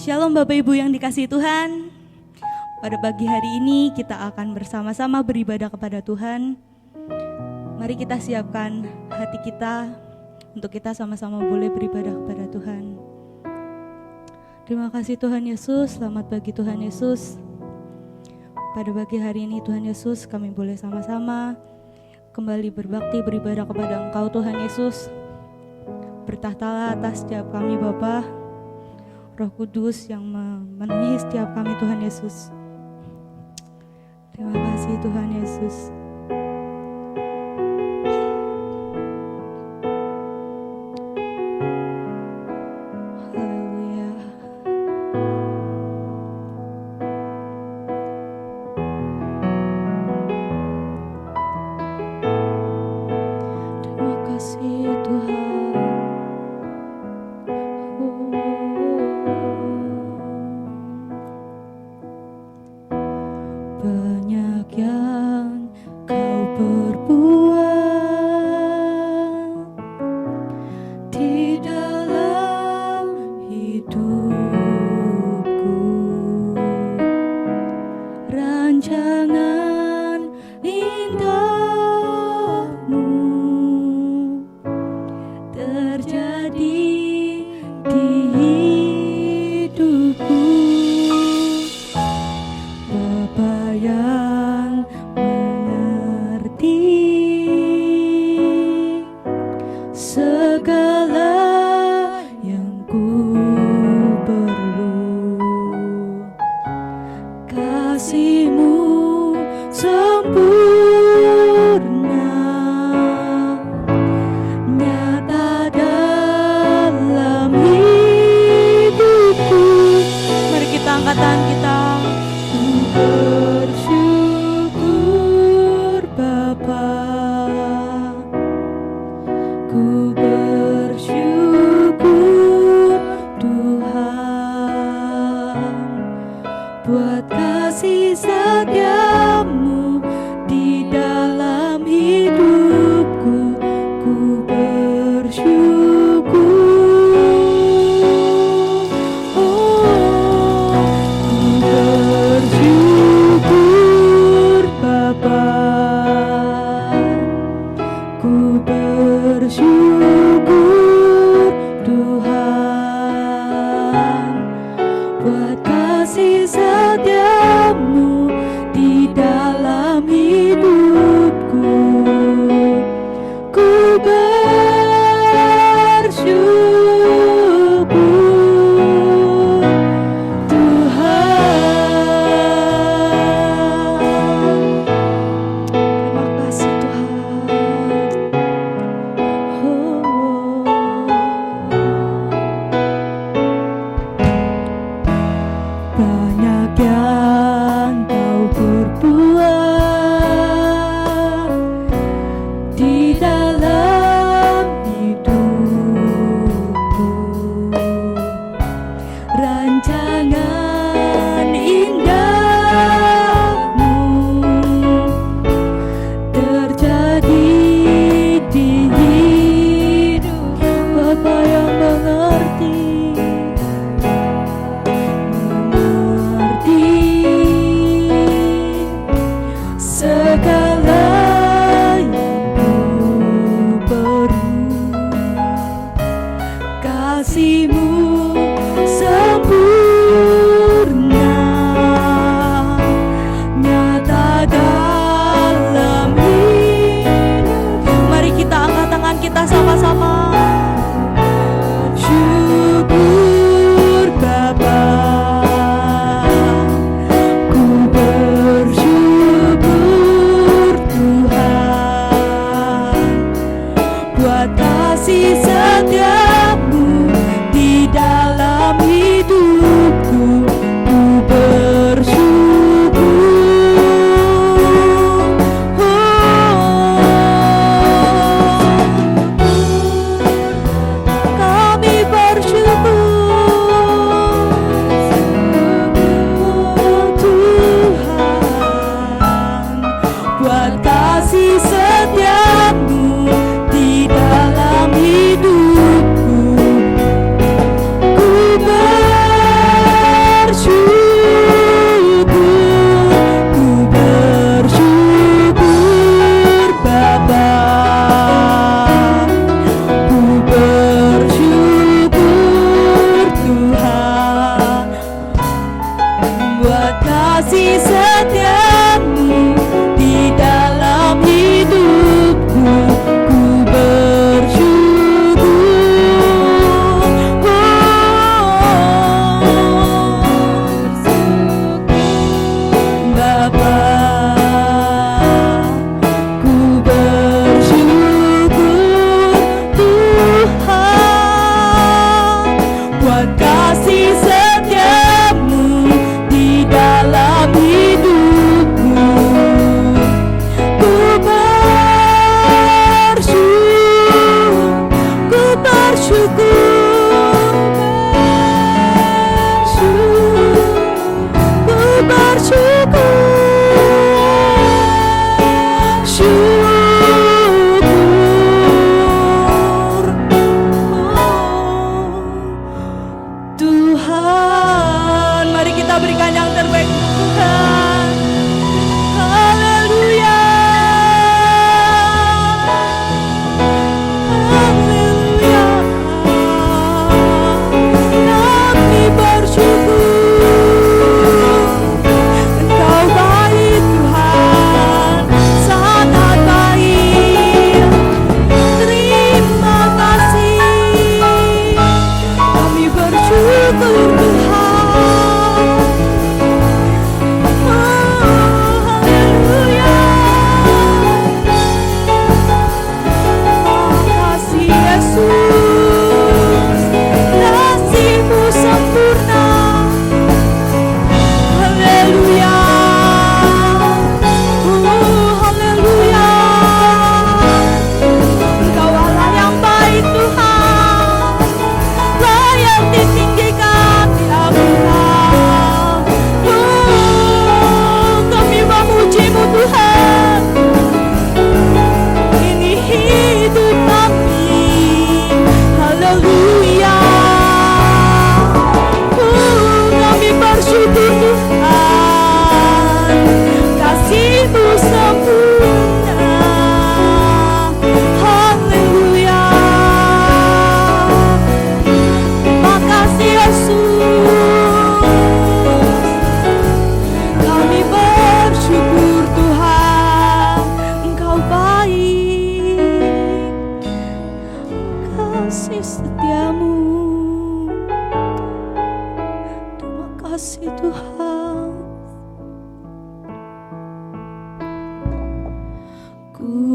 Shalom Bapak Ibu yang dikasihi Tuhan. Pada pagi hari ini kita akan bersama-sama beribadah kepada Tuhan. Mari kita siapkan hati kita untuk kita sama-sama boleh beribadah kepada Tuhan. Terima kasih Tuhan Yesus, selamat pagi Tuhan Yesus. Pada pagi hari ini Tuhan Yesus, kami boleh sama-sama kembali berbakti beribadah kepada Engkau Tuhan Yesus. Bertahtalah atas setiap kami Bapa, Roh Kudus yang memenuhi setiap kami Tuhan Yesus. Terima kasih Tuhan Yesus. Haleluya. Terima kasih Tuhan. Banyak yang kau perbuat di dalam hidupku, rancangan indahmu terjadi di hidupku. Bapa yang mengerti segala yang ku perlu, kasih-Mu sempurna nyata dalam hidupku. Mari kita angkat tangan kita. Bersyukur Bapa, ku bersyukur Tuhan buat kasih setia-Mu di dalam hidupku. Ku bersyukur. Ku bersyukur Tuhan buat kasih setia-Mu di dalam hidupku. Ku bersyukur Tuhan. Terima kasih Tuhan. Banyak yang kau perbuat di dalam hidupku, rancangan indahmu terjadi di hidup. Bapa yang mengerti segala yang ku perlu, kasih-Mu sempurna nyata dalam hidup. Mari kita angkat tangan kita sama-sama. Syukur Bapa, ku bersyukur Tuhan buat kasih setia-Mu di dalam hidupku. Ku bersyukur. Kami bersyukur Tuhan buat kasih setia-Mu di dalam hidupku. Ku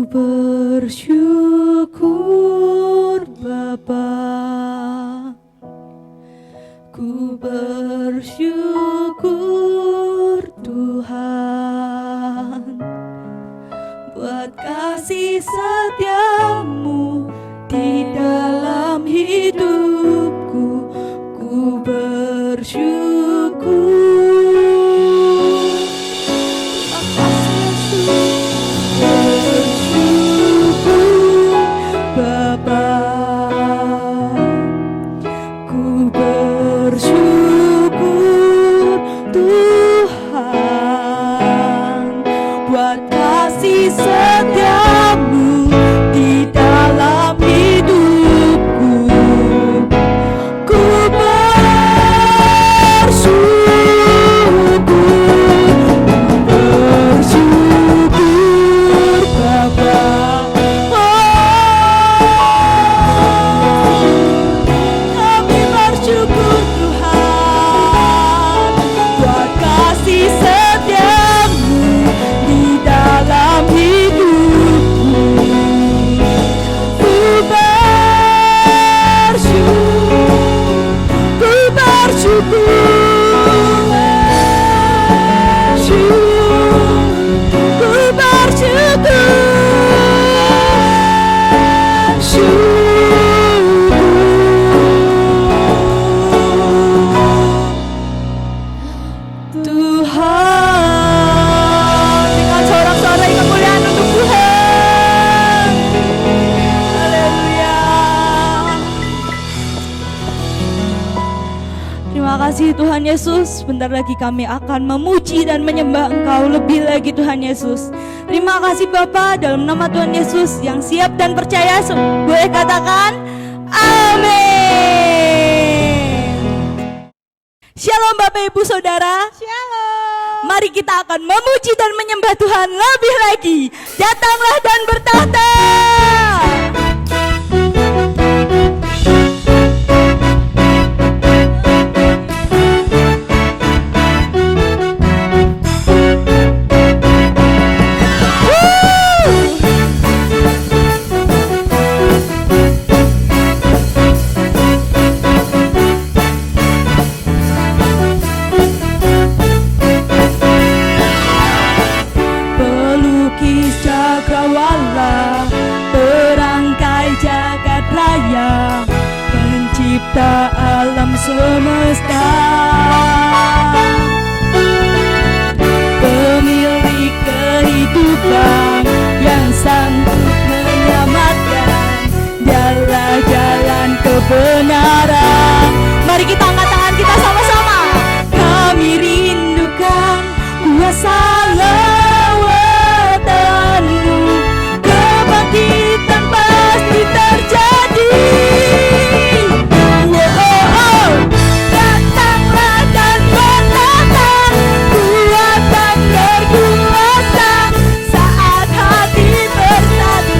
bersyukur Bapa, ku bersyukur Tuhan buat kasih setiamu di dalam hidupku, ku bersyukur. Setiamu di dalam hidupku, ku bersyukur Bapa. Kami bersyukur Tuhan buat kasih setiamu di dalam hidupku, ku Tuhan, dengan sorak-sorai kemuliaan untuk Tuhan. Haleluya. Terima kasih Tuhan Yesus. Bentar lagi kami akan memuji dan menyembah Engkau lebih lagi Tuhan Yesus. Terima kasih Bapa, dalam nama Tuhan Yesus yang siap dan percaya, boleh katakan amin. Shalom Bapak Ibu Saudara. Shalom. Mari kita akan memuji dan menyembah Tuhan lebih lagi. Datanglah dan bertahta. Pelukis cakrawala, perangkai jagat raya, pencipta alam semesta, pemilik kehidupan yang sanggup menyelamatkan, dialah jalan kebenaran. Mari kita angkat tangan kita sama-sama. Kami rindukan kuasa lawatanmu, kebangkitan pasti terjadi. Datanglah dan bertahta, kuatan berkuasa, saat hati bersatu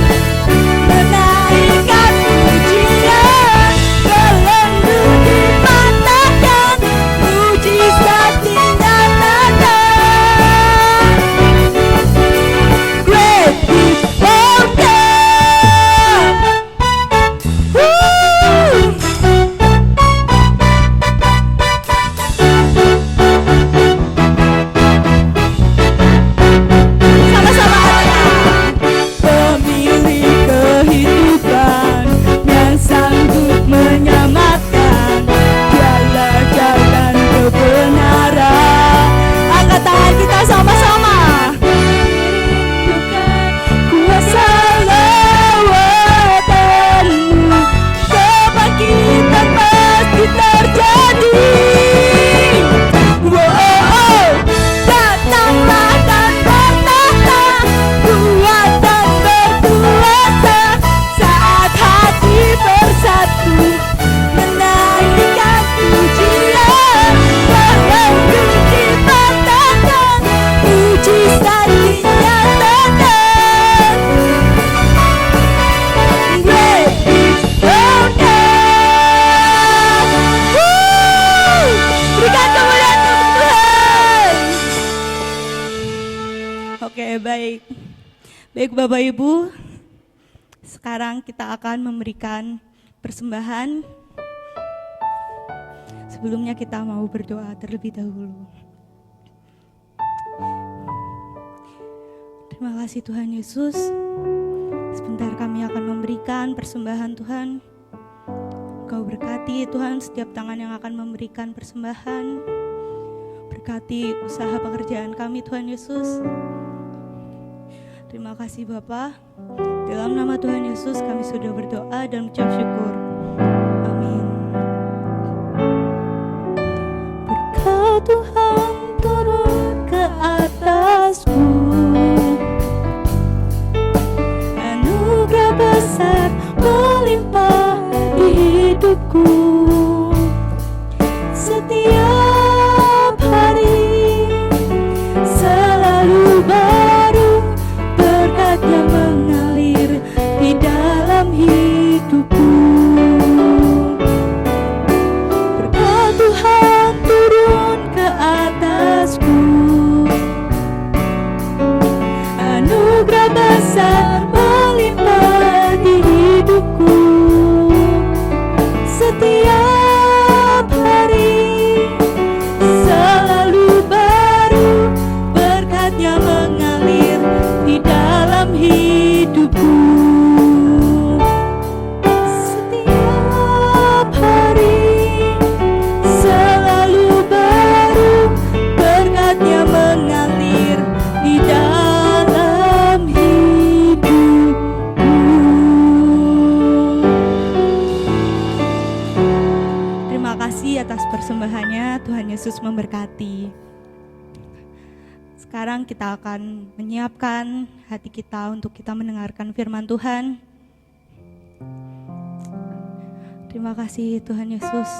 menaikkan pujian, gelembung Baik Bapak Ibu, sekarang kita akan memberikan persembahan. Sebelumnya kita mau berdoa terlebih dahulu. Terima kasih Tuhan Yesus. Sebentar kami akan memberikan persembahan Tuhan. Kau berkati Tuhan setiap tangan yang akan memberikan persembahan. Berkati usaha pekerjaan kami Tuhan Yesus. Terima kasih Bapa. Dalam nama Tuhan Yesus kami sudah berdoa dan mengucap syukur. Amin. Berkat Tuhan turun ke atasku, anugerah besar melimpah di hidupku. Setiap hari selalu baru berkatnya mengalir di dalam hidupku. Berkat Tuhan turun ke atasku, anugerah besar melimpah di hidupku. Setiap hari selalu baru berkatnya mengalir di dalam hidupku. Setiap hari selalu baru berkatnya mengalir di dalam hidupku. Terima kasih atas persembahannya. Tuhan Yesus memberkati. Sekarang kita akan menyiapkan hati kita untuk kita mendengarkan firman Tuhan. Terima kasih Tuhan Yesus.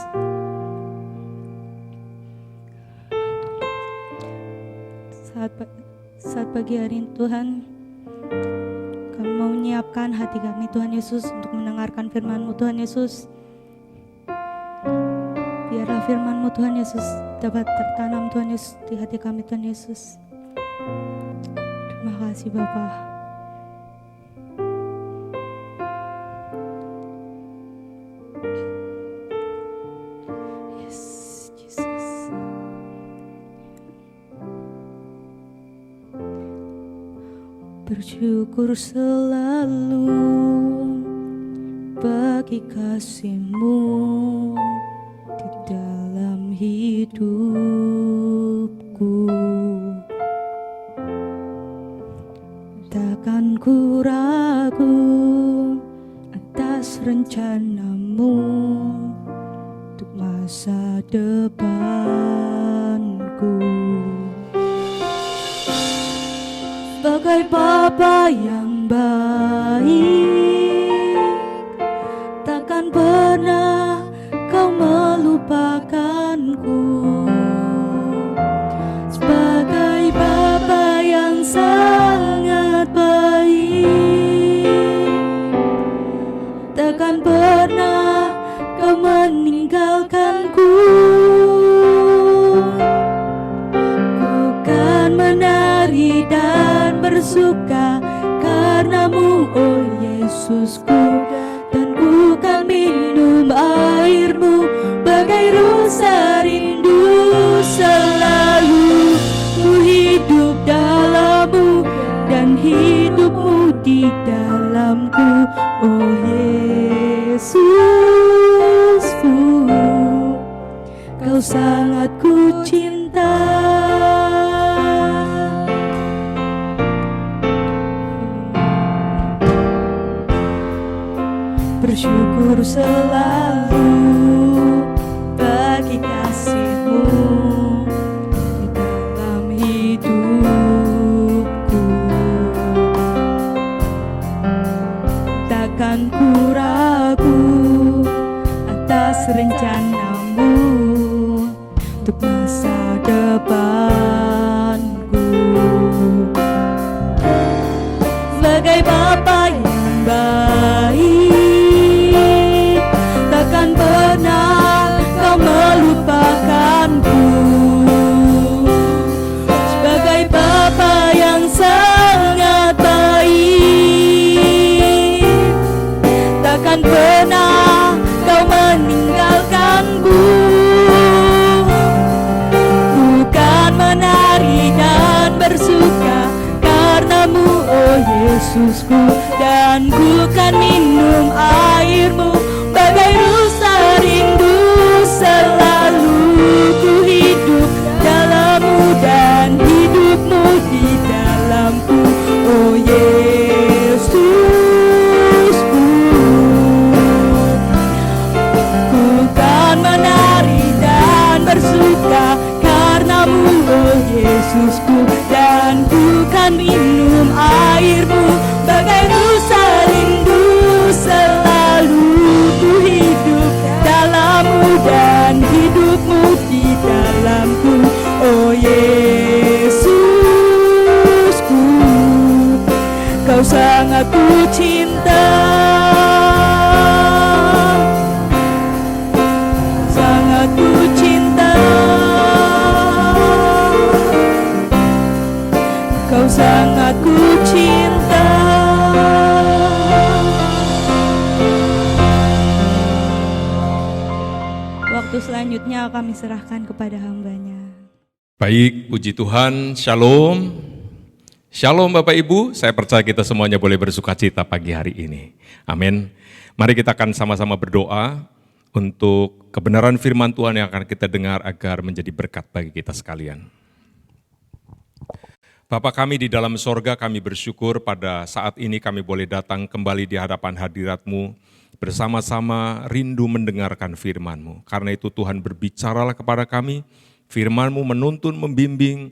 Saat pagi hari ini Tuhan, kami mau menyiapkan hati kami Tuhan Yesus untuk mendengarkan firman-Mu Tuhan Yesus. Biarlah firman-Mu Tuhan Yesus dapat tertanam Tuhan Yesus di hati kami Tuhan Yesus. Terima kasih Bapa. Yes, Jesus. Bersyukur selalu bagi kasih-Mu di dalam hidupku. Takkan ku ragu atas rencana-Mu untuk masa depanku. Sebagai Bapa yang baik, takkan pernah Kau melupakanku. Sebagai Bapa yang sangat baik, takkan pernah Kau meninggalkanku. Ku kan menari dan bersuka karena-Mu, oh Yesusku, dan ku kan minum air-Mu bagai rasa rindu. Selalu ku hidup dalam-Mu dan hidup-Mu di dalamku, oh Yesusku, Kau sangat ku cinta. Bersyukur selalu bagi kasih-Mu di dalam hidupku. Takkan ku ragu atas rencana-Mu untuk masa depanku. Sebagai Bapa yang baik, takkan pernah Kau melupakanku. Sebagai Bapa yang sangat baik, Yesusku, dan ku kan minum airmu. Bagai rusa rindu selalu ku hidup dalammu, dan hidupmu di dalamku, oh Yesusku. Ku kan menari dan bersuka karenamu, oh Yesusku, dan ku kan minum airmu. Bagai rusa rindu selalu ku hidup dalammu, dan hidupmu di dalamku, oh Yesusku. Kau sangat ku cinta, sangat ku cinta. Kau sangat ku cinta. Waktu selanjutnya kami serahkan kepada hambanya. Baik, puji Tuhan, shalom. Shalom Bapak Ibu, saya percaya kita semuanya boleh bersuka cita pagi hari ini. Amin. Mari kita akan sama-sama berdoa untuk kebenaran firman Tuhan yang akan kita dengar agar menjadi berkat bagi kita sekalian. Bapa kami di dalam sorga, kami bersyukur pada saat ini kami boleh datang kembali di hadapan hadirat-Mu, bersama-sama rindu mendengarkan firman-Mu. Karena itu Tuhan, berbicaralah kepada kami, firman-Mu menuntun, membimbing,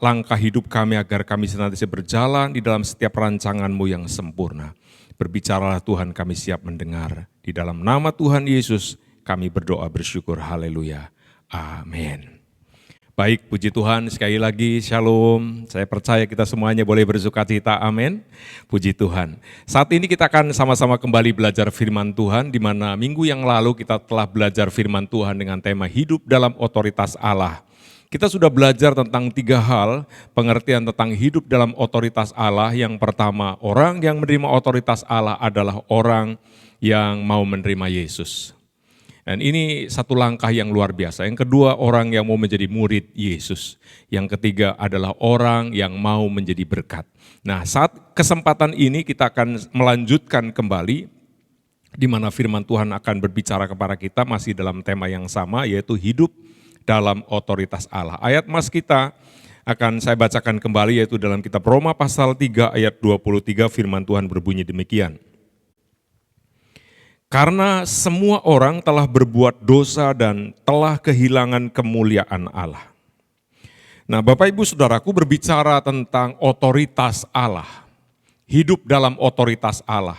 langkah hidup kami agar kami senantiasa berjalan di dalam setiap rancangan-Mu yang sempurna. Berbicaralah Tuhan, kami siap mendengar. Di dalam nama Tuhan Yesus kami berdoa bersyukur, haleluya, amin. Baik, puji Tuhan, sekali lagi shalom. Saya percaya kita semuanya boleh bersuka cita, amin. Puji Tuhan. Saat ini kita akan sama-sama kembali belajar firman Tuhan, di mana minggu yang lalu kita telah belajar firman Tuhan dengan tema hidup dalam otoritas Allah. Kita sudah belajar tentang 3 hal, pengertian tentang hidup dalam otoritas Allah. Yang pertama, orang yang menerima otoritas Allah adalah orang yang mau menerima Yesus. Dan ini satu langkah yang luar biasa. Yang kedua, orang yang mau menjadi murid Yesus. Yang ketiga adalah orang yang mau menjadi berkat. Nah, saat kesempatan ini kita akan melanjutkan kembali, di mana firman Tuhan akan berbicara kepada kita masih dalam tema yang sama, yaitu hidup dalam otoritas Allah. Ayat mas kita akan saya bacakan kembali, yaitu dalam kitab Roma pasal 3 ayat 23, firman Tuhan berbunyi demikian. Karena semua orang telah berbuat dosa dan telah kehilangan kemuliaan Allah. Nah, Bapak Ibu Saudaraku, berbicara tentang otoritas Allah, hidup dalam otoritas Allah.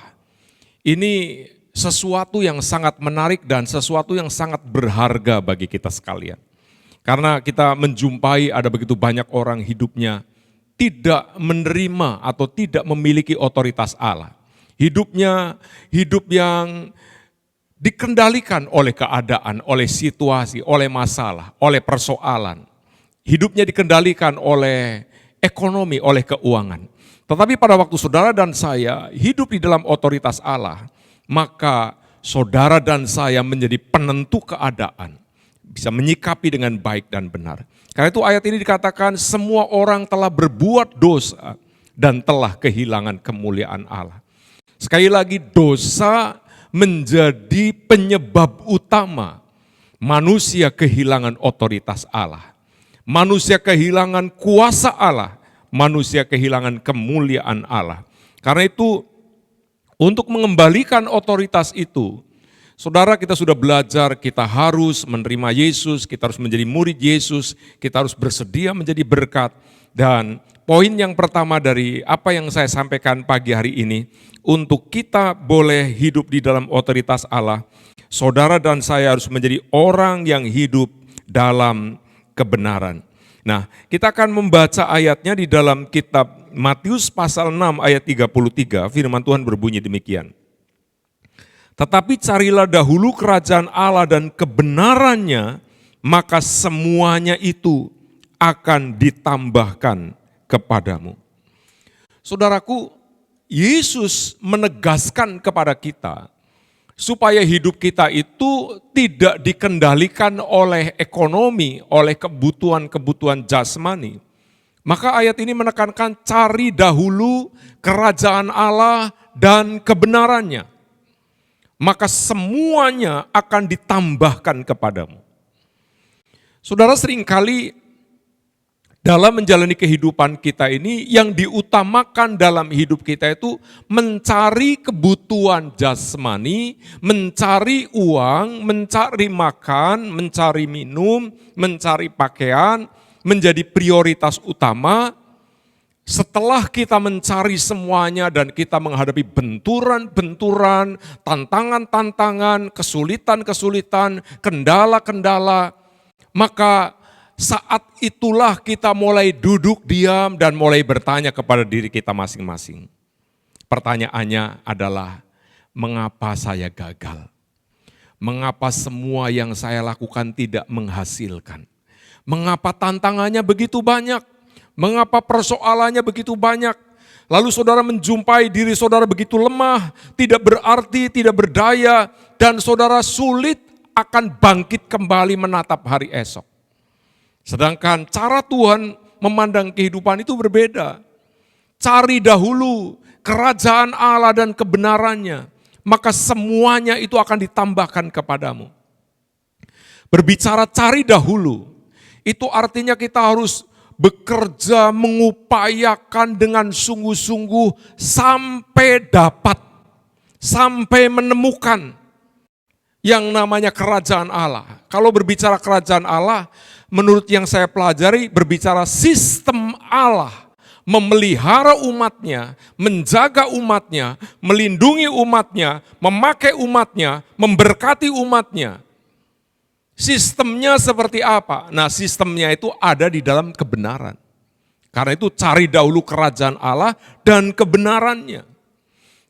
Ini sesuatu yang sangat menarik dan sesuatu yang sangat berharga bagi kita sekalian. Karena kita menjumpai ada begitu banyak orang hidupnya tidak menerima atau tidak memiliki otoritas Allah. Hidupnya hidup yang dikendalikan oleh keadaan, oleh situasi, oleh masalah, oleh persoalan. Hidupnya dikendalikan oleh ekonomi, oleh keuangan. Tetapi pada waktu saudara dan saya hidup di dalam otoritas Allah, maka saudara dan saya menjadi penentu keadaan, bisa menyikapi dengan baik dan benar. Karena itu ayat ini dikatakan semua orang telah berbuat dosa dan telah kehilangan kemuliaan Allah. Sekali lagi, dosa menjadi penyebab utama manusia kehilangan otoritas Allah. Manusia kehilangan kuasa Allah, manusia kehilangan kemuliaan Allah. Karena itu, untuk mengembalikan otoritas itu, saudara, kita sudah belajar, kita harus menerima Yesus, kita harus menjadi murid Yesus, kita harus bersedia menjadi berkat. Dan poin yang pertama dari apa yang saya sampaikan pagi hari ini, untuk kita boleh hidup di dalam otoritas Allah, saudara dan saya harus menjadi orang yang hidup dalam kebenaran. Nah, kita akan membaca ayatnya di dalam kitab Matius pasal 6 ayat 33, firman Tuhan berbunyi demikian. Tetapi carilah dahulu kerajaan Allah dan kebenarannya, maka semuanya itu akan ditambahkan kepadamu. Saudaraku, Yesus menegaskan kepada kita supaya hidup kita itu tidak dikendalikan oleh ekonomi, oleh kebutuhan-kebutuhan jasmani, Maka ayat ini menekankan cari dahulu kerajaan Allah dan kebenarannya. Maka semuanya akan ditambahkan kepadamu. Saudara, seringkali dalam menjalani kehidupan kita ini yang diutamakan dalam hidup kita itu mencari kebutuhan jasmani, mencari uang, mencari makan, mencari minum, mencari pakaian, menjadi prioritas utama. Setelah kita mencari semuanya dan kita menghadapi benturan-benturan, tantangan-tantangan, kesulitan-kesulitan, kendala-kendala, maka saat itulah kita mulai duduk diam dan mulai bertanya kepada diri kita masing-masing. Pertanyaannya adalah, mengapa saya gagal? Mengapa semua yang saya lakukan tidak menghasilkan? Mengapa tantangannya begitu banyak? Mengapa persoalannya begitu banyak? Lalu saudara menjumpai diri saudara begitu lemah, tidak berarti, tidak berdaya, dan saudara sulit akan bangkit kembali menatap hari esok. Sedangkan cara Tuhan memandang kehidupan itu berbeda. Cari dahulu kerajaan Allah dan kebenarannya, maka semuanya itu akan ditambahkan kepadamu. Berbicara cari dahulu, itu artinya kita harus bekerja, mengupayakan dengan sungguh-sungguh sampai dapat, sampai menemukan yang namanya kerajaan Allah. Kalau berbicara kerajaan Allah, menurut yang saya pelajari, berbicara sistem Allah memelihara umatnya, menjaga umatnya, melindungi umatnya, memakai umatnya, memberkati umatnya. Sistemnya seperti apa? Nah, sistemnya itu ada di dalam kebenaran. Karena itu cari dahulu kerajaan Allah dan kebenarannya.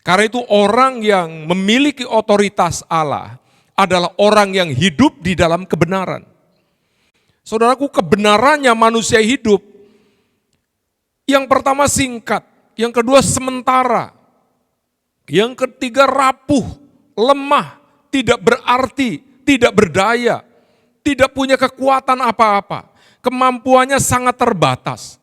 Karena itu orang yang memiliki otoritas Allah adalah orang yang hidup di dalam kebenaran. Saudaraku, kebenarannya manusia hidup, yang pertama singkat, yang kedua sementara, yang ketiga rapuh, lemah, tidak berarti, tidak berdaya, tidak punya kekuatan apa-apa, kemampuannya sangat terbatas.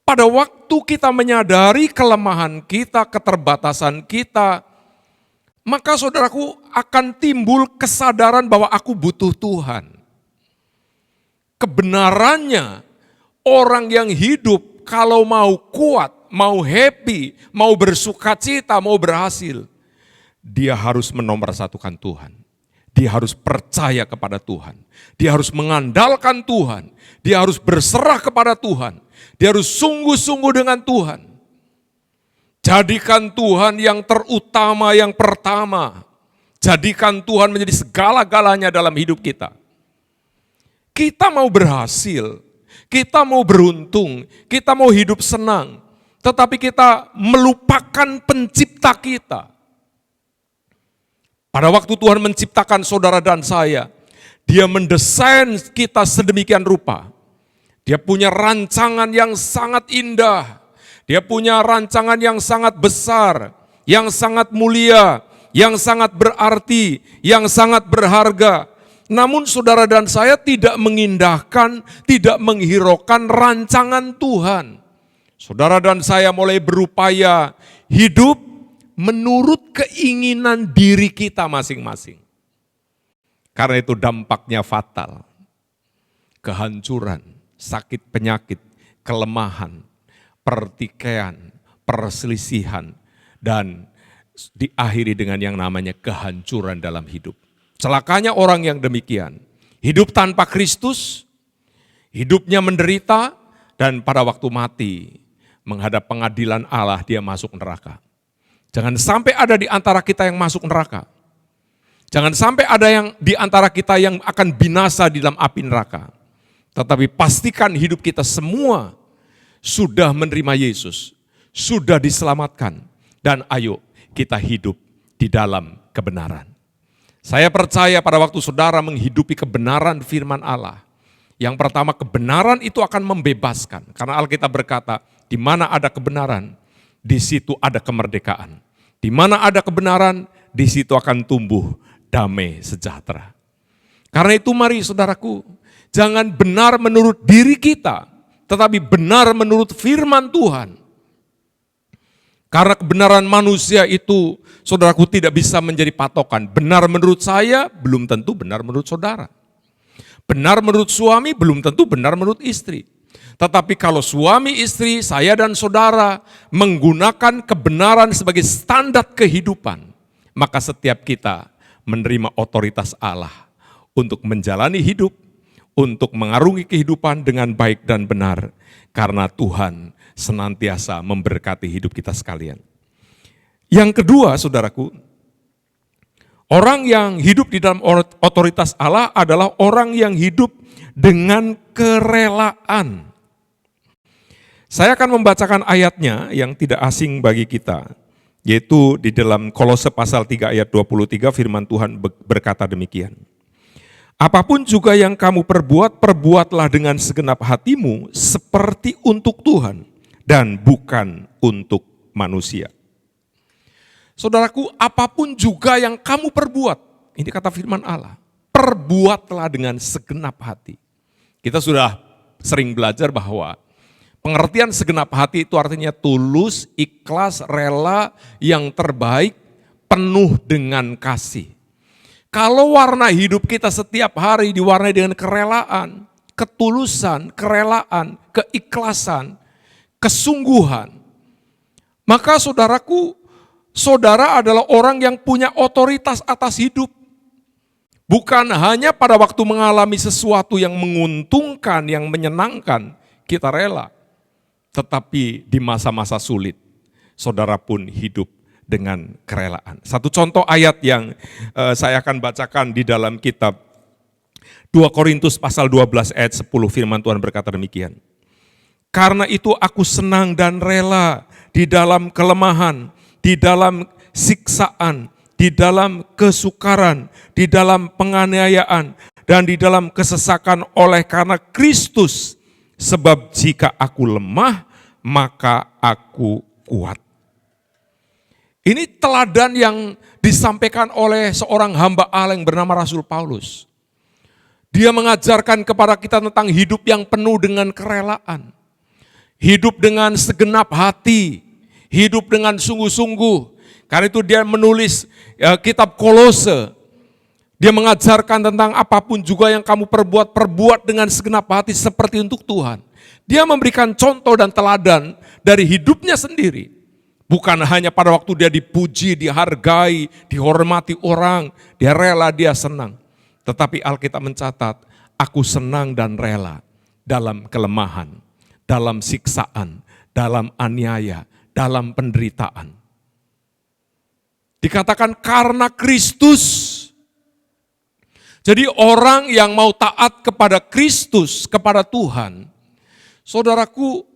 Pada waktu kita menyadari kelemahan kita, keterbatasan kita, maka saudaraku akan timbul kesadaran bahwa aku butuh Tuhan. Kebenarannya, orang yang hidup kalau mau kuat, mau happy, mau bersukacita, mau berhasil, dia harus menomorsatukan Tuhan. Dia harus percaya kepada Tuhan. Dia harus mengandalkan Tuhan. Dia harus berserah kepada Tuhan. Dia harus sungguh-sungguh dengan Tuhan. Jadikan Tuhan yang terutama, yang pertama. Jadikan Tuhan menjadi segala-galanya dalam hidup kita. Kita mau berhasil, kita mau beruntung, kita mau hidup senang, tetapi kita melupakan pencipta kita. Pada waktu Tuhan menciptakan saudara dan saya, Dia mendesain kita sedemikian rupa. Dia punya rancangan yang sangat indah, Dia punya rancangan yang sangat besar, yang sangat mulia, yang sangat berarti, yang sangat berharga. Namun saudara dan saya tidak mengindahkan, tidak menghiraukan rancangan Tuhan. Saudara dan saya mulai berupaya hidup menurut keinginan diri kita masing-masing. Karena itu dampaknya fatal. Kehancuran, sakit penyakit, kelemahan, pertikaian, perselisihan, dan diakhiri dengan yang namanya kehancuran dalam hidup. Celakanya orang yang demikian, hidup tanpa Kristus, hidupnya menderita, dan pada waktu mati, menghadap pengadilan Allah dia masuk neraka. Jangan sampai ada di antara kita yang masuk neraka. Jangan sampai ada yang di antara kita yang akan binasa di dalam api neraka. Tetapi pastikan hidup kita semua sudah menerima Yesus, sudah diselamatkan, dan ayo kita hidup di dalam kebenaran. Saya percaya pada waktu saudara menghidupi kebenaran firman Allah, yang pertama kebenaran itu akan membebaskan. Karena Alkitab berkata, di mana ada kebenaran, di situ ada kemerdekaan. Di mana ada kebenaran, di situ akan tumbuh damai sejahtera. Karena itu mari saudaraku, jangan benar menurut diri kita, tetapi benar menurut firman Tuhan. Karena kebenaran manusia itu, saudaraku, tidak bisa menjadi patokan. Benar menurut saya, belum tentu benar menurut saudara. Benar menurut suami, belum tentu benar menurut istri. Tetapi kalau suami istri, saya dan saudara menggunakan kebenaran sebagai standar kehidupan, maka setiap kita menerima otoritas Allah untuk menjalani hidup, untuk mengarungi kehidupan dengan baik dan benar. Karena Tuhan senantiasa memberkati hidup kita sekalian. Yang kedua, saudaraku, orang yang hidup di dalam otoritas Allah adalah orang yang hidup dengan kerelaan. Saya akan membacakan ayatnya yang tidak asing bagi kita, yaitu di dalam Kolose pasal 3 ayat 23, firman Tuhan berkata demikian. Apapun juga yang kamu perbuat, perbuatlah dengan segenap hatimu seperti untuk Tuhan dan bukan untuk manusia. Saudaraku, apapun juga yang kamu perbuat, ini kata firman Allah, perbuatlah dengan segenap hati. Kita sudah sering belajar bahwa pengertian segenap hati itu artinya tulus, ikhlas, rela, yang terbaik, penuh dengan kasih. Kalau warna hidup kita setiap hari diwarnai dengan kerelaan, ketulusan, kerelaan, keikhlasan, kesungguhan, maka saudaraku, saudara adalah orang yang punya otoritas atas hidup. Bukan hanya pada waktu mengalami sesuatu yang menguntungkan, yang menyenangkan, kita rela. Tetapi di masa-masa sulit, saudara pun hidup dengan kerelaan. Satu contoh ayat yang saya akan bacakan di dalam kitab 2 Korintus pasal 12 ayat 10, firman Tuhan berkata demikian. Karena itu aku senang dan rela di dalam kelemahan, di dalam siksaan, di dalam kesukaran, di dalam penganiayaan, dan di dalam kesesakan oleh karena Kristus. Sebab jika aku lemah, maka aku kuat. Ini teladan yang disampaikan oleh seorang hamba Allah yang bernama Rasul Paulus. Dia mengajarkan kepada kita tentang hidup yang penuh dengan kerelaan. Hidup dengan segenap hati, hidup dengan sungguh-sungguh. Karena itu dia menulis kitab Kolose. Dia mengajarkan tentang apapun juga yang kamu perbuat, perbuat dengan segenap hati seperti untuk Tuhan. Dia memberikan contoh dan teladan dari hidupnya sendiri. Bukan hanya pada waktu dia dipuji, dihargai, dihormati orang, dia rela, dia senang. Tetapi Alkitab mencatat, aku senang dan rela dalam kelemahan, dalam siksaan, dalam aniaya, dalam penderitaan. Dikatakan karena Kristus. Jadi orang yang mau taat kepada Kristus, kepada Tuhan, saudaraku,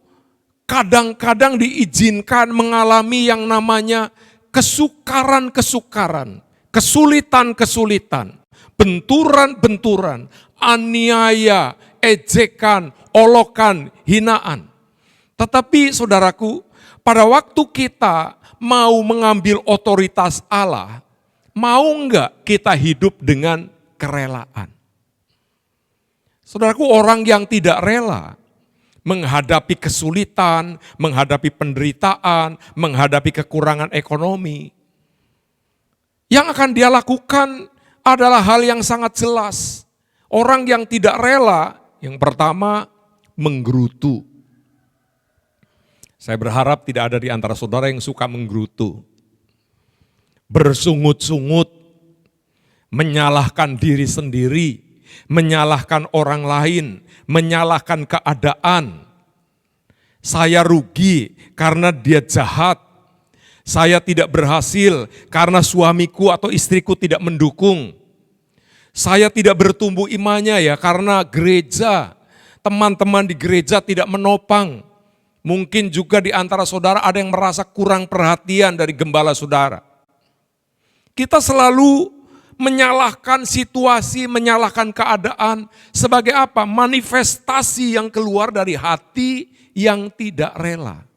kadang-kadang diizinkan mengalami yang namanya kesukaran-kesukaran, kesulitan-kesulitan, benturan-benturan, aniaya, ejekan, olokan, hinaan. Tetapi saudaraku, pada waktu kita mau mengambil otoritas Allah, mau enggak kita hidup dengan kerelaan? Saudaraku, orang yang tidak rela menghadapi kesulitan, menghadapi penderitaan, menghadapi kekurangan ekonomi, yang akan dia lakukan adalah hal yang sangat jelas. Orang yang tidak rela, yang pertama, menggerutu. Saya berharap tidak ada di antara saudara yang suka menggerutu, bersungut-sungut, menyalahkan diri sendiri, menyalahkan orang lain, menyalahkan keadaan. Saya rugi karena dia jahat. Saya tidak berhasil karena suamiku atau istriku tidak mendukung. Saya tidak bertumbuh imannya ya karena gereja, teman-teman di gereja tidak menopang. Mungkin juga di antara saudara ada yang merasa kurang perhatian dari gembala saudara. Kita selalu menyalahkan situasi, menyalahkan keadaan sebagai apa? Manifestasi yang keluar dari hati yang tidak rela.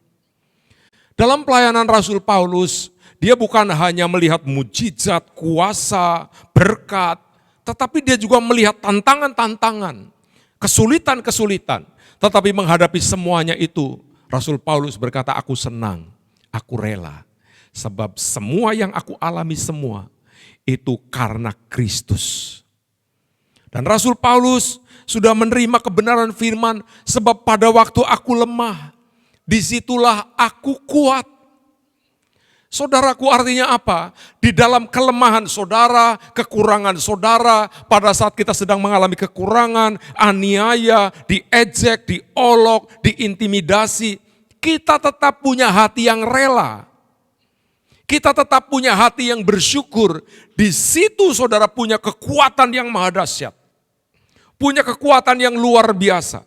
Dalam pelayanan Rasul Paulus, dia bukan hanya melihat mujizat, kuasa, berkat, tetapi dia juga melihat tantangan-tantangan. kesulitan-kesulitan. Tetapi menghadapi semuanya itu, Rasul Paulus berkata, aku senang, aku rela. Sebab semua yang aku alami semua, itu karena Kristus. Dan Rasul Paulus sudah menerima kebenaran firman, sebab pada waktu aku lemah, disitulah aku kuat. Saudaraku, artinya apa? Di dalam kelemahan saudara, kekurangan saudara, pada saat kita sedang mengalami kekurangan, aniaya, diejek, diolok, diintimidasi, kita tetap punya hati yang rela. Kita tetap punya hati yang bersyukur. Di situ saudara punya kekuatan yang maha dahsyat. Punya kekuatan yang luar biasa.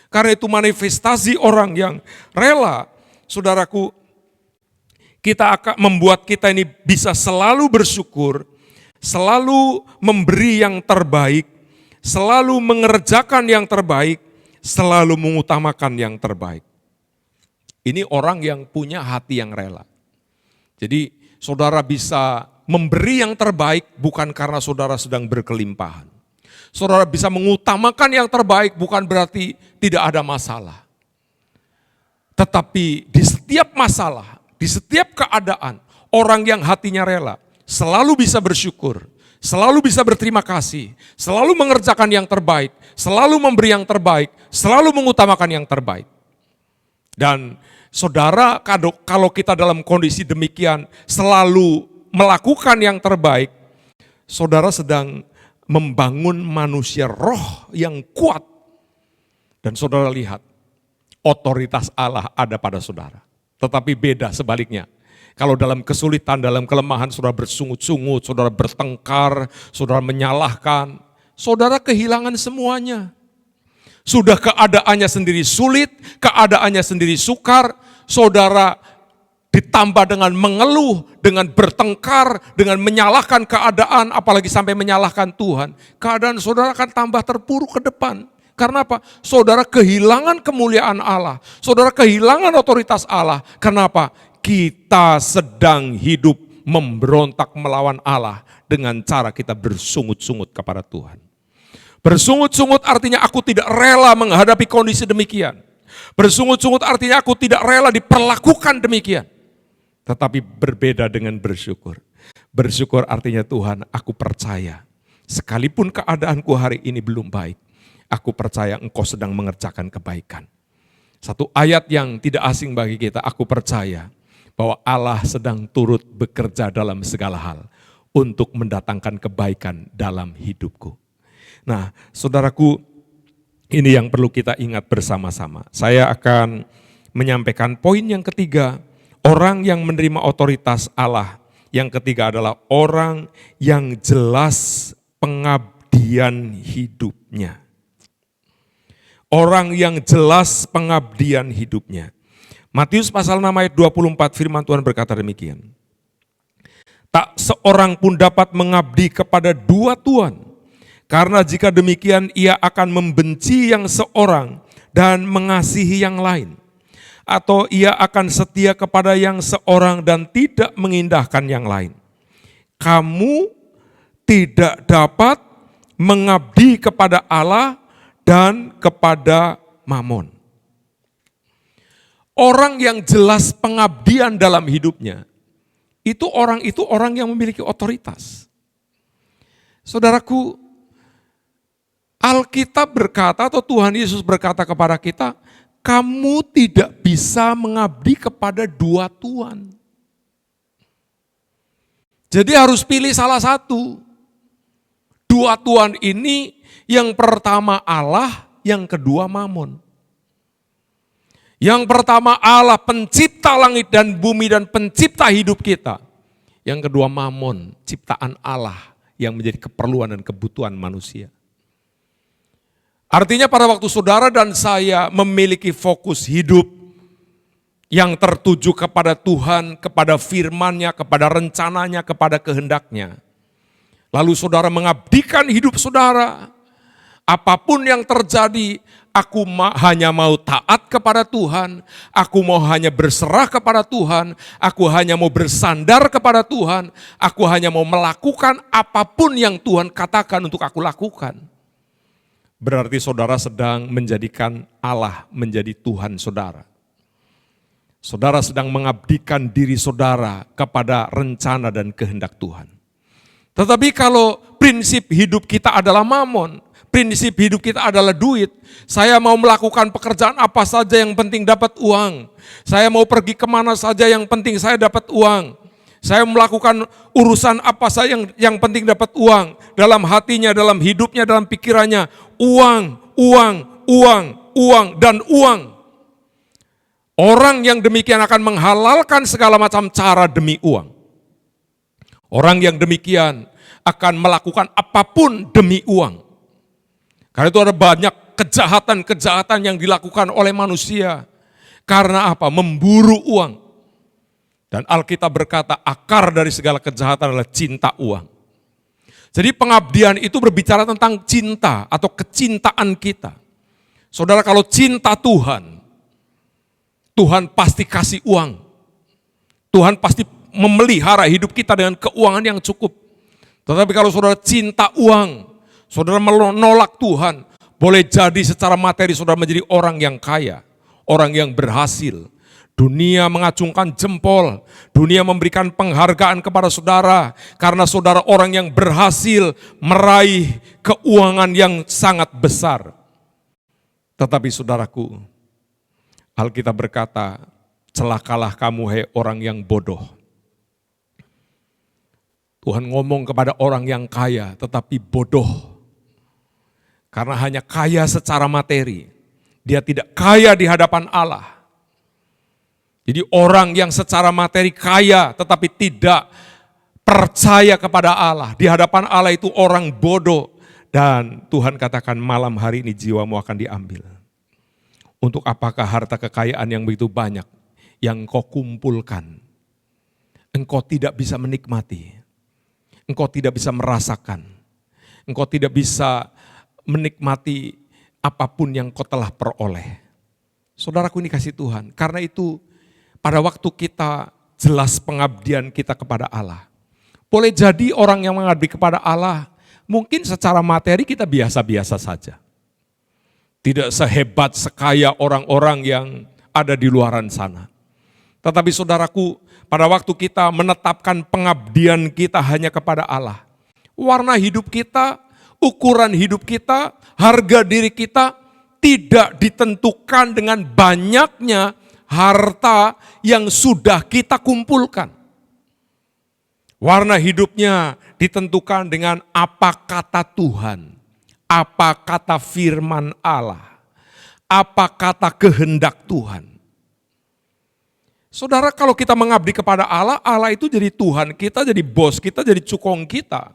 Karena itu manifestasi orang yang rela, saudaraku, kita akan membuat kita ini bisa selalu bersyukur, selalu memberi yang terbaik, selalu mengerjakan yang terbaik, selalu mengutamakan yang terbaik. Ini orang yang punya hati yang rela. Jadi saudara bisa memberi yang terbaik bukan karena saudara sedang berkelimpahan. Saudara bisa mengutamakan yang terbaik bukan berarti tidak ada masalah. Tetapi di setiap masalah, di setiap keadaan, orang yang hatinya rela selalu bisa bersyukur, selalu bisa berterima kasih, selalu mengerjakan yang terbaik, selalu memberi yang terbaik, selalu mengutamakan yang terbaik. Dan saudara, kalau kita dalam kondisi demikian selalu melakukan yang terbaik, saudara sedang membangun manusia roh yang kuat. Dan saudara lihat, otoritas Allah ada pada saudara. Tetapi beda sebaliknya. Kalau dalam kesulitan, dalam kelemahan, saudara bersungut-sungut, saudara bertengkar, saudara menyalahkan, saudara kehilangan semuanya. Sudah keadaannya sendiri sulit, keadaannya sendiri sukar, saudara ditambah dengan mengeluh, dengan bertengkar, dengan menyalahkan keadaan, apalagi sampai menyalahkan Tuhan. Keadaan saudara akan tambah terpuruk ke depan. Karena apa? Saudara kehilangan kemuliaan Allah. Saudara kehilangan otoritas Allah. Kenapa? Kita sedang hidup memberontak melawan Allah dengan cara kita bersungut-sungut kepada Tuhan. Bersungut-sungut artinya aku tidak rela menghadapi kondisi demikian. Bersungut-sungut artinya aku tidak rela diperlakukan demikian. Tetapi berbeda dengan bersyukur. Bersyukur artinya Tuhan, aku percaya. Sekalipun keadaanku hari ini belum baik, aku percaya Engkau sedang mengerjakan kebaikan. Satu ayat yang tidak asing bagi kita, aku percaya bahwa Allah sedang turut bekerja dalam segala hal untuk mendatangkan kebaikan dalam hidupku. Nah, saudaraku, ini yang perlu kita ingat bersama-sama. Saya akan menyampaikan poin yang ketiga, orang yang menerima otoritas Allah. Yang ketiga adalah orang yang jelas pengabdian hidupnya. Orang yang jelas pengabdian hidupnya. Matius pasal 6 ayat 24 firman Tuhan berkata demikian. Tak seorang pun dapat mengabdi kepada dua tuan. Karena jika demikian ia akan membenci yang seorang dan mengasihi yang lain. Atau ia akan setia kepada yang seorang dan tidak mengindahkan yang lain. Kamu tidak dapat mengabdi kepada Allah dan kepada Mamon. Orang yang jelas pengabdian dalam hidupnya, itu orang yang memiliki otoritas. Saudaraku, Alkitab berkata atau Tuhan Yesus berkata kepada kita, kamu tidak bisa mengabdi kepada dua tuan. Jadi harus pilih salah satu. Dua tuan ini yang pertama Allah, yang kedua Mamon. Yang pertama Allah pencipta langit dan bumi dan pencipta hidup kita. Yang kedua Mamon, ciptaan Allah yang menjadi keperluan dan kebutuhan manusia. Artinya pada waktu saudara dan saya memiliki fokus hidup yang tertuju kepada Tuhan, kepada firman-Nya, kepada rencananya, kepada kehendak-Nya. Lalu saudara mengabdikan hidup saudara. Apapun yang terjadi, aku hanya mau taat kepada Tuhan, aku mau hanya berserah kepada Tuhan, aku hanya mau bersandar kepada Tuhan, aku hanya mau melakukan apapun yang Tuhan katakan untuk aku lakukan. berarti saudara sedang menjadikan Allah menjadi Tuhan saudara. Saudara sedang mengabdikan diri saudara kepada rencana dan kehendak Tuhan. Tetapi kalau prinsip hidup kita adalah mamon, prinsip hidup kita adalah duit, saya mau melakukan pekerjaan apa saja yang penting dapat uang, saya mau pergi kemana saja yang penting saya dapat uang, saya melakukan urusan apa saja yang penting dapat uang, dalam hatinya, dalam hidupnya, dalam pikirannya, uang, uang, uang, uang, dan uang. Orang yang demikian akan menghalalkan segala macam cara demi uang. Orang yang demikian akan melakukan apapun demi uang. Karena itu ada banyak kejahatan-kejahatan yang dilakukan oleh manusia. Karena apa? Memburu uang. Dan Alkitab berkata akar dari segala kejahatan adalah cinta uang. Jadi pengabdian itu berbicara tentang cinta atau kecintaan kita. Saudara, kalau cinta Tuhan, Tuhan pasti kasih uang. Tuhan pasti memelihara hidup kita dengan keuangan yang cukup. Tetapi kalau saudara cinta uang, saudara menolak Tuhan, boleh jadi secara materi saudara menjadi orang yang kaya, orang yang berhasil. Dunia mengacungkan jempol, dunia memberikan penghargaan kepada saudara karena saudara orang yang berhasil meraih keuangan yang sangat besar. Tetapi saudaraku, Alkitab berkata, celakalah kamu hai orang yang bodoh. Tuhan ngomong kepada orang yang kaya tetapi bodoh. Karena hanya kaya secara materi, dia tidak kaya di hadapan Allah. Jadi orang yang secara materi kaya tetapi tidak percaya kepada Allah, di hadapan Allah itu orang bodoh. Dan Tuhan katakan malam hari ini jiwamu akan diambil. Untuk apakah harta kekayaan yang begitu banyak yang engkau kumpulkan? Engkau tidak bisa menikmati, engkau tidak bisa merasakan, engkau tidak bisa menikmati apapun yang kau telah peroleh. Saudaraku ini kasih Tuhan, karena itu pada waktu kita jelas pengabdian kita kepada Allah. Boleh jadi orang yang mengabdi kepada Allah, mungkin secara materi kita biasa-biasa saja. Tidak sehebat, sekaya orang-orang yang ada di luaran sana. Tetapi saudaraku, pada waktu kita menetapkan pengabdian kita hanya kepada Allah, warna hidup kita, ukuran hidup kita, harga diri kita tidak ditentukan dengan banyaknya harta yang sudah kita kumpulkan. Warna hidupnya ditentukan dengan apa kata Tuhan, apa kata firman Allah, apa kata kehendak Tuhan. Saudara, kalau kita mengabdi kepada Allah, Allah itu jadi Tuhan kita, jadi bos kita, jadi cukong kita.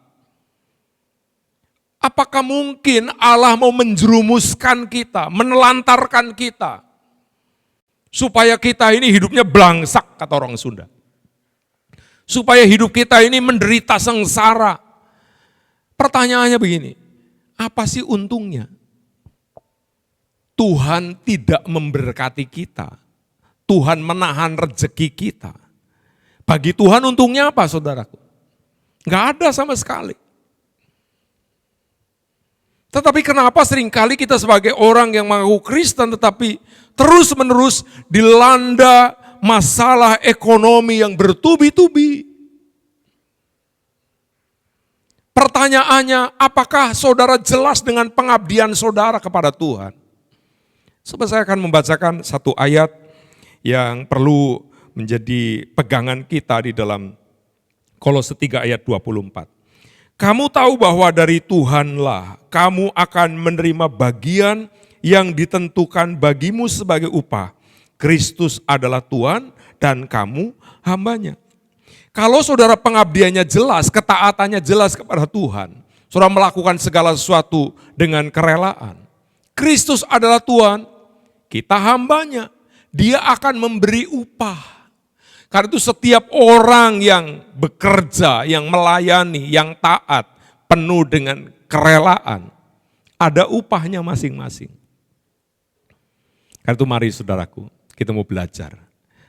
Apakah mungkin Allah mau menjerumuskan kita, menelantarkan kita, supaya kita ini hidupnya blangsak, kata orang Sunda. Supaya hidup kita ini menderita sengsara. Pertanyaannya begini, apa sih untungnya? Tuhan tidak memberkati kita. Tuhan menahan rezeki kita. Bagi Tuhan untungnya apa, saudaraku? Enggak ada sama sekali. Tetapi kenapa seringkali kita sebagai orang yang mengaku Kristen tetapi terus-menerus dilanda masalah ekonomi yang bertubi-tubi? Pertanyaannya, apakah saudara jelas dengan pengabdian saudara kepada Tuhan? Sebab saya akan membacakan satu ayat yang perlu menjadi pegangan kita di dalam Kolose 3 ayat 24. Kamu tahu bahwa dari Tuhanlah kamu akan menerima bagian yang ditentukan bagimu sebagai upah. Kristus adalah Tuhan dan kamu hambanya. Kalau saudara pengabdiannya jelas, ketaatannya jelas kepada Tuhan, saudara melakukan segala sesuatu dengan kerelaan. Kristus adalah Tuhan, kita hambanya. Dia akan memberi upah. Karena itu setiap orang yang bekerja, yang melayani, yang taat, penuh dengan kerelaan, ada upahnya masing-masing. Karena itu mari saudaraku, kita mau belajar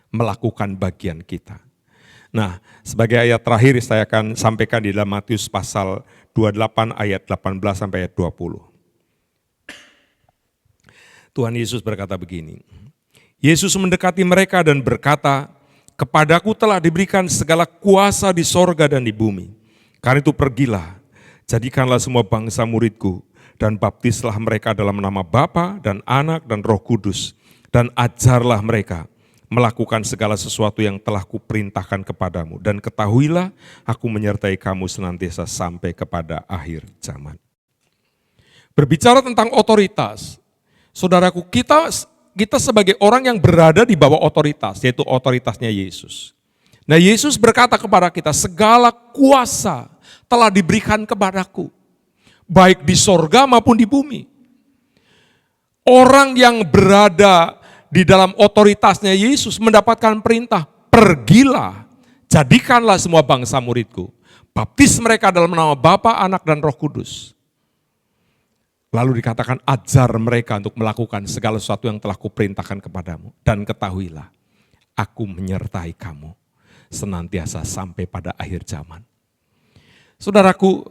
melakukan bagian kita. Nah, sebagai ayat terakhir saya akan sampaikan di dalam Matius pasal 28 ayat 18 sampai ayat 20. Tuhan Yesus berkata begini, Yesus mendekati mereka dan berkata, kepadaku telah diberikan segala kuasa di sorga dan di bumi. Karena itu pergilah, jadikanlah semua bangsa muridku, dan baptislah mereka dalam nama Bapa dan Anak dan Roh Kudus, dan ajarlah mereka melakukan segala sesuatu yang telah kuperintahkan kepadamu. Dan ketahuilah, aku menyertai kamu senantiasa sampai kepada akhir zaman. Berbicara tentang otoritas, saudaraku, kita sebagai orang yang berada di bawah otoritas, yaitu otoritasnya Yesus. Nah, Yesus berkata kepada kita, segala kuasa telah diberikan kepadaku, baik di sorga maupun di bumi. Orang yang berada di dalam otoritasnya Yesus mendapatkan perintah, pergilah, jadikanlah semua bangsa muridku, baptis mereka dalam nama Bapa, Anak, dan Roh Kudus. Lalu dikatakan, ajar mereka untuk melakukan segala sesuatu yang telah kuperintahkan kepadamu. Dan ketahuilah, aku menyertai kamu senantiasa sampai pada akhir zaman. Saudaraku,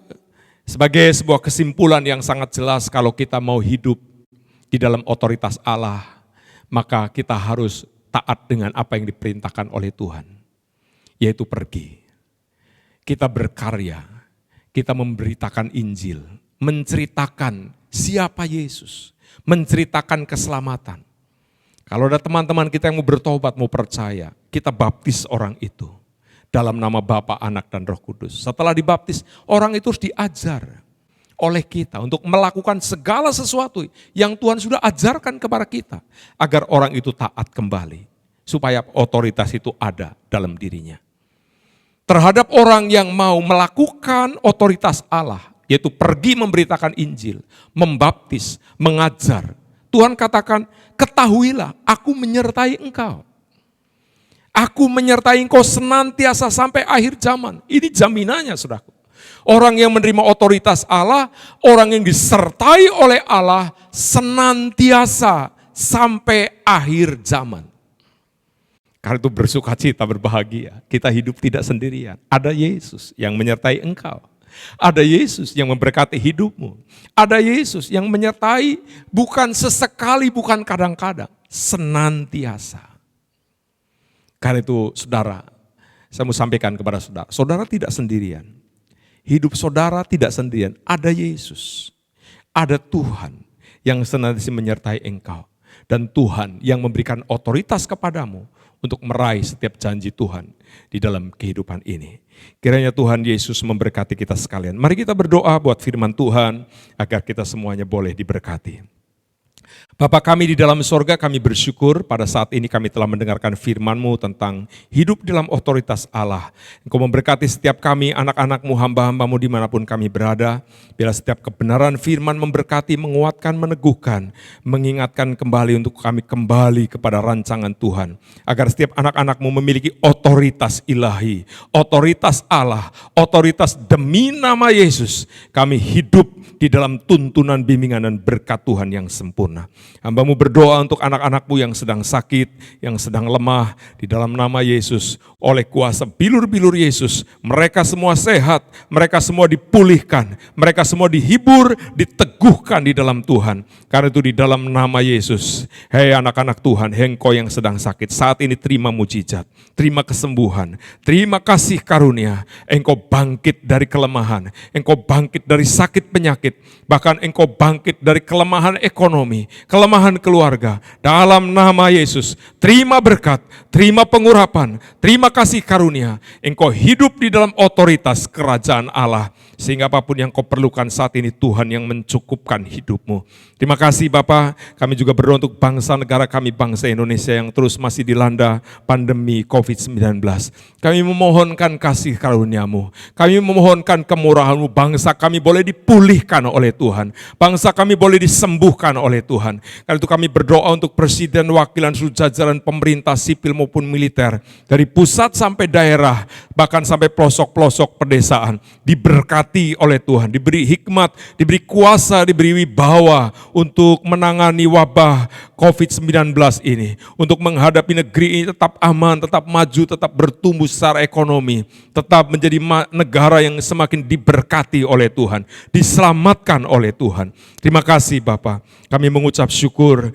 sebagai sebuah kesimpulan yang sangat jelas, kalau kita mau hidup di dalam otoritas Allah, maka kita harus taat dengan apa yang diperintahkan oleh Tuhan, yaitu pergi. Kita berkarya, kita memberitakan Injil, menceritakan siapa Yesus, menceritakan keselamatan. Kalau ada teman-teman kita yang mau bertobat, mau percaya, kita baptis orang itu dalam nama Bapa, Anak, dan Roh Kudus. Setelah dibaptis, orang itu harus diajar oleh kita untuk melakukan segala sesuatu yang Tuhan sudah ajarkan kepada kita, agar orang itu taat kembali, supaya otoritas itu ada dalam dirinya. Terhadap orang yang mau melakukan otoritas Allah, yaitu pergi memberitakan Injil, membaptis, mengajar, Tuhan katakan, ketahuilah, aku menyertai engkau. Aku menyertai engkau senantiasa sampai akhir zaman. Ini jaminannya, saudaraku. Orang yang menerima otoritas Allah, orang yang disertai oleh Allah senantiasa sampai akhir zaman. Karena itu bersukacita, berbahagia. Kita hidup tidak sendirian. Ada Yesus yang menyertai engkau. Ada Yesus yang memberkati hidupmu. Ada Yesus yang menyertai bukan sesekali, bukan kadang-kadang. Senantiasa. Karena itu saudara, saya mau sampaikan kepada saudara. Saudara tidak sendirian. Hidup saudara tidak sendirian, ada Yesus, ada Tuhan yang senantiasa menyertai engkau. Dan Tuhan yang memberikan otoritas kepadamu untuk meraih setiap janji Tuhan di dalam kehidupan ini. Kiranya Tuhan Yesus memberkati kita sekalian. Mari kita berdoa buat firman Tuhan, agar kita semuanya boleh diberkati. Bapa kami di dalam sorga, kami bersyukur pada saat ini kami telah mendengarkan firman-Mu tentang hidup dalam otoritas Allah. Engkau memberkati setiap kami, anak-anak-Mu, hamba-hamba-Mu dimanapun kami berada. Bila setiap kebenaran firman memberkati, menguatkan, meneguhkan, mengingatkan kembali untuk kami kembali kepada rancangan Tuhan. Agar setiap anak-anak-Mu memiliki otoritas ilahi, otoritas Allah, otoritas demi nama Yesus. Kami hidup di dalam tuntunan, bimbingan, dan berkat Tuhan yang sempurna. Hamba-Mu berdoa untuk anak-anak-Mu yang sedang sakit, yang sedang lemah, di dalam nama Yesus, oleh kuasa bilur-bilur Yesus, mereka semua sehat, mereka semua dipulihkan, mereka semua dihibur, diteguhkan di dalam Tuhan. Karena itu di dalam nama Yesus, hei anak-anak Tuhan, engkau yang sedang sakit, saat ini terima mujizat, terima kesembuhan, terima kasih karunia, engkau bangkit dari kelemahan, engkau bangkit dari sakit penyakit, bahkan engkau bangkit dari kelemahan ekonomi, kelemahan keluarga. Dalam nama Yesus, terima berkat, terima pengurapan, terima kasih karunia. Engkau hidup di dalam otoritas kerajaan Allah. Sehingga apapun yang kau perlukan saat ini, Tuhan yang mencukupkan hidupmu. Terima kasih Bapa, kami juga berdoa untuk bangsa negara kami, bangsa Indonesia yang terus masih dilanda pandemi COVID-19. Kami memohonkan kasih karunia-Mu, kami memohonkan kemurahan-Mu, bangsa kami boleh dipulihkan oleh Tuhan, bangsa kami boleh disembuhkan oleh Tuhan. Karena itu kami berdoa untuk presiden, wakilan, seluruh jajaran pemerintah sipil maupun militer, dari pusat sampai daerah, bahkan sampai pelosok-pelosok pedesaan, diberkati diberkati oleh Tuhan, diberi hikmat, diberi kuasa, diberi wibawa untuk menangani wabah COVID-19 ini, untuk menghadapi negeri ini tetap aman, tetap maju, tetap bertumbuh secara ekonomi, tetap menjadi negara yang semakin diberkati oleh Tuhan, diselamatkan oleh Tuhan. Terima kasih Bapa, kami mengucap syukur,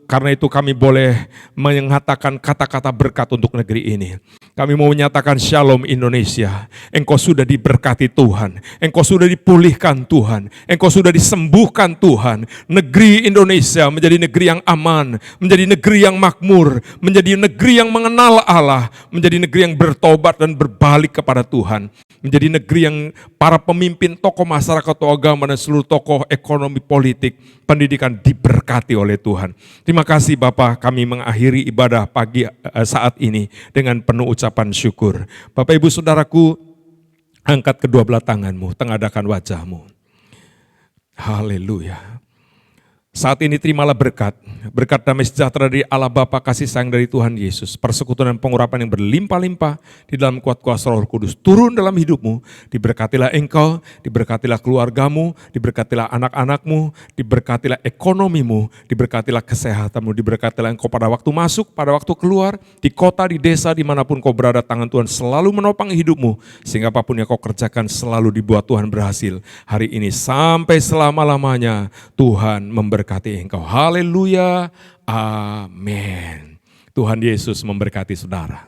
karena itu kami boleh mengatakan kata-kata berkat untuk negeri ini. Kami mau menyatakan shalom Indonesia, engkau sudah diberkati Tuhan, engkau sudah dipulihkan Tuhan, engkau sudah disembuhkan Tuhan. Negeri Indonesia menjadi negeri yang aman, menjadi negeri yang makmur, menjadi negeri yang mengenal Allah, menjadi negeri yang bertobat dan berbalik kepada Tuhan. Menjadi negeri yang para pemimpin, tokoh masyarakat, tokoh agama, dan seluruh tokoh ekonomi, politik, pendidikan diberkati oleh Tuhan. Terima kasih Bapak, kami mengakhiri ibadah pagi saat ini dengan penuh ucapan syukur. Bapak Ibu Saudaraku, angkat kedua belah tanganmu, tengadakan wajahmu. Haleluya. Saat ini terimalah berkat damai sejahtera dari Allah Bapa, kasih sayang dari Tuhan Yesus, persekutuan dan pengurapan yang berlimpah-limpah di dalam kuat kuasa Roh Kudus turun dalam hidupmu. Diberkatilah engkau, diberkatilah keluargamu, diberkatilah anak-anakmu, diberkatilah ekonomimu, diberkatilah kesehatanmu, diberkatilah engkau pada waktu masuk, pada waktu keluar, di kota, di desa, dimanapun kau berada, tangan Tuhan selalu menopang hidupmu, sehingga apapun yang kau kerjakan selalu dibuat Tuhan berhasil. Hari ini sampai selama-lamanya Tuhan memberkati engkau. Haleluya, amin. Tuhan Yesus memberkati saudara.